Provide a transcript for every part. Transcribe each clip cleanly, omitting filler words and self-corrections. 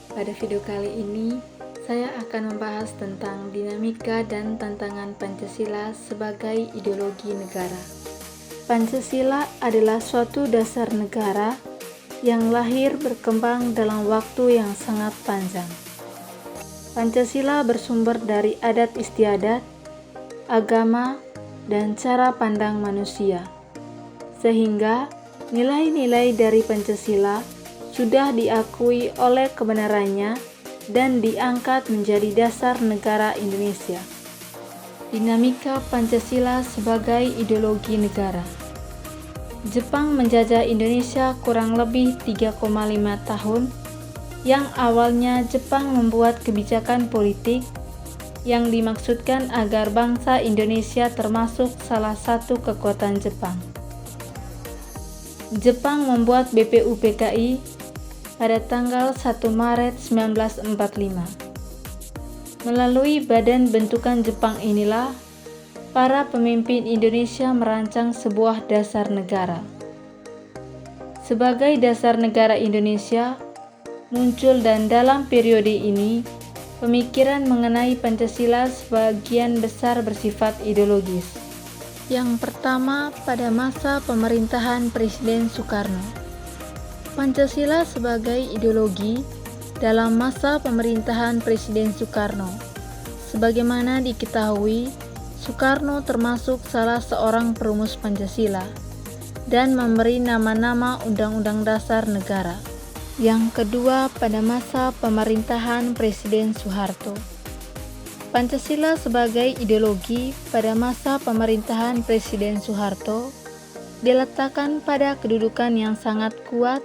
Pada video kali ini, saya akan membahas tentang dinamika dan tantangan Pancasila sebagai ideologi negara. Pancasila adalah suatu dasar negara yang lahir berkembang dalam waktu yang sangat panjang. Pancasila bersumber dari adat istiadat, agama, dan cara pandang manusia, sehingga nilai-nilai dari Pancasila sudah diakui oleh kebenarannya dan diangkat menjadi dasar negara Indonesia. Dinamika Pancasila sebagai ideologi negara. Jepang menjajah Indonesia kurang lebih 3,5 tahun, yang awalnya Jepang membuat kebijakan politik yang dimaksudkan agar bangsa Indonesia termasuk salah satu kekuatan Jepang. Jepang membuat BPUPKI pada tanggal 1 Maret 1945. Melalui badan bentukan Jepang inilah, para pemimpin Indonesia merancang sebuah dasar negara. Sebagai dasar negara Indonesia, muncul dan dalam periode ini, pemikiran mengenai Pancasila sebagian besar bersifat ideologis. Yang pertama, pada masa pemerintahan Presiden Soekarno. Pancasila sebagai ideologi dalam masa pemerintahan Presiden Soekarno. Sebagaimana diketahui, Soekarno termasuk salah seorang perumus Pancasila dan memberi nama-nama Undang-Undang Dasar Negara. Yang kedua, pada masa pemerintahan Presiden Soeharto. Pancasila sebagai ideologi pada masa pemerintahan Presiden Soeharto diletakkan pada kedudukan yang sangat kuat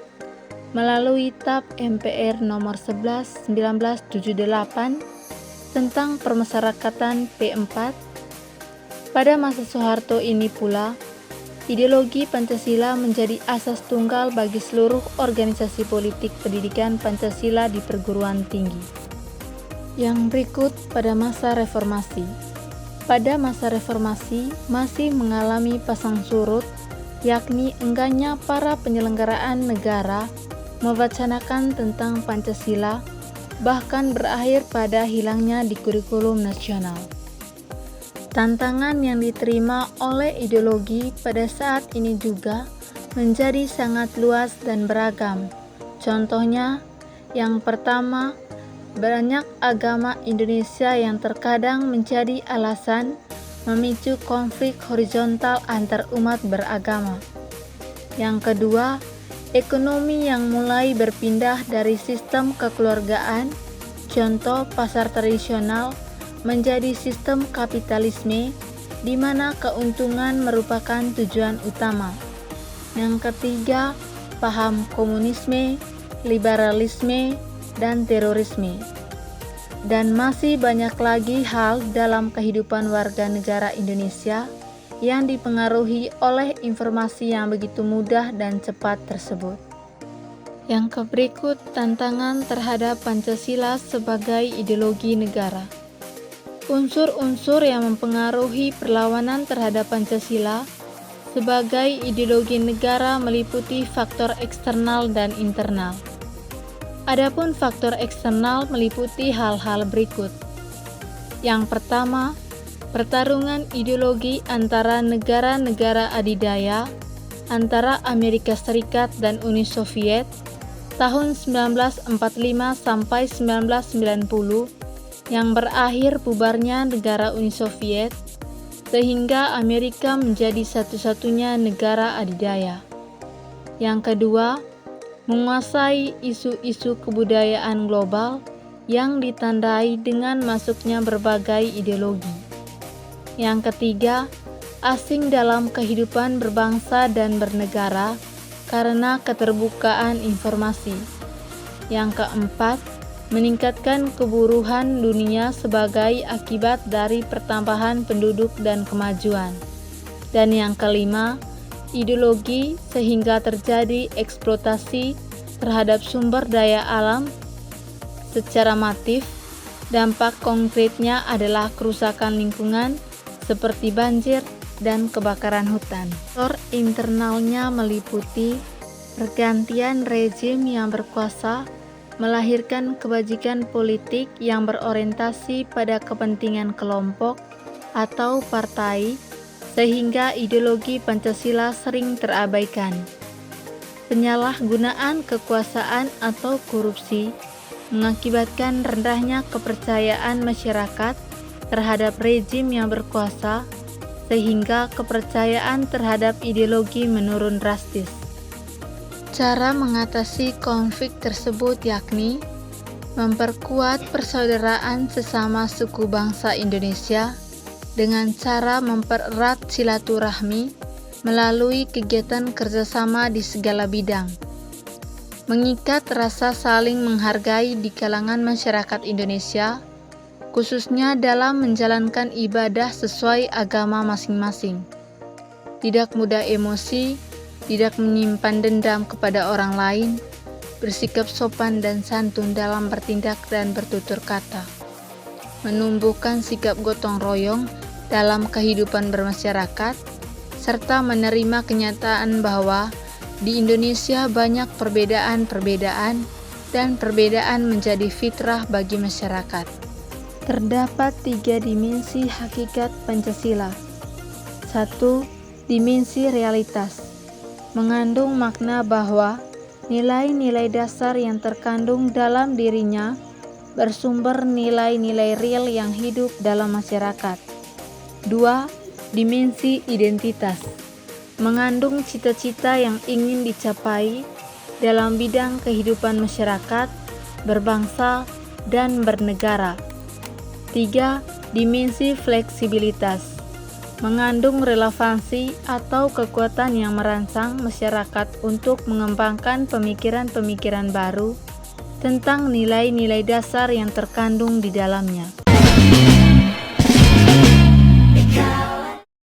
melalui TAP MPR nomor 11 1978 tentang permasyarakatan P4. Pada masa Soeharto ini pula, ideologi Pancasila menjadi asas tunggal bagi seluruh organisasi politik pendidikan Pancasila di perguruan tinggi. Yang berikut pada masa reformasi. Pada masa reformasi masih mengalami pasang surut, yakni enggannya para penyelenggaraan negara mewacanakan tentang Pancasila, bahkan berakhir pada hilangnya di kurikulum nasional. Tantangan yang diterima oleh ideologi pada saat ini juga menjadi sangat luas dan beragam. Contohnya, yang pertama, banyak agama Indonesia yang terkadang menjadi alasan memicu konflik horizontal antar umat beragama. Yang kedua, ekonomi yang mulai berpindah dari sistem kekeluargaan, contoh pasar tradisional, menjadi sistem kapitalisme di mana keuntungan merupakan tujuan utama. Yang ketiga, paham komunisme, liberalisme, dan terorisme. Dan masih banyak lagi hal dalam kehidupan warga negara Indonesia yang dipengaruhi oleh informasi yang begitu mudah dan cepat tersebut. Yang berikut tantangan terhadap Pancasila sebagai ideologi negara. Unsur-unsur yang mempengaruhi perlawanan terhadap Pancasila sebagai ideologi negara meliputi faktor eksternal dan internal. Adapun faktor eksternal meliputi hal-hal berikut. Yang pertama, pertarungan ideologi antara negara-negara adidaya antara Amerika Serikat dan Uni Soviet tahun 1945 sampai 1990 yang berakhir bubarnya negara Uni Soviet sehingga Amerika menjadi satu-satunya negara adidaya. Yang kedua, menguasai isu-isu kebudayaan global yang ditandai dengan masuknya berbagai ideologi. Yang ketiga, asing dalam kehidupan berbangsa dan bernegara karena keterbukaan informasi. Yang keempat, meningkatkan keburuhan dunia sebagai akibat dari pertambahan penduduk dan kemajuan. Dan yang kelima, ideologi sehingga terjadi eksploitasi terhadap sumber daya alam secara masif. Dampak konkretnya adalah kerusakan lingkungan seperti banjir dan kebakaran hutan. Faktor internalnya meliputi pergantian rezim yang berkuasa melahirkan kebajikan politik yang berorientasi pada kepentingan kelompok atau partai, sehingga ideologi Pancasila sering terabaikan. Penyalahgunaan kekuasaan atau korupsi mengakibatkan rendahnya kepercayaan masyarakat terhadap rezim yang berkuasa, sehingga kepercayaan terhadap ideologi menurun drastis. Cara mengatasi konflik tersebut yakni memperkuat persaudaraan sesama suku bangsa Indonesia dengan cara mempererat silaturahmi melalui kegiatan kerjasama di segala bidang, mengikat rasa saling menghargai di kalangan masyarakat Indonesia, khususnya dalam menjalankan ibadah sesuai agama masing-masing, tidak mudah emosi, tidak menyimpan dendam kepada orang lain, bersikap sopan dan santun dalam bertindak dan bertutur kata, menumbuhkan sikap gotong royong dalam kehidupan bermasyarakat, serta menerima kenyataan bahwa di Indonesia banyak perbedaan-perbedaan dan perbedaan menjadi fitrah bagi masyarakat. Terdapat 3 dimensi hakikat Pancasila. 1. Dimensi realitas, mengandung makna bahwa nilai-nilai dasar yang terkandung dalam dirinya bersumber nilai-nilai real yang hidup dalam masyarakat. 2. Dimensi identitas, mengandung cita-cita yang ingin dicapai dalam bidang kehidupan masyarakat, berbangsa, dan bernegara. 3. Dimensi fleksibilitas, mengandung relevansi atau kekuatan yang merangsang masyarakat untuk mengembangkan pemikiran-pemikiran baru tentang nilai-nilai dasar yang terkandung di dalamnya.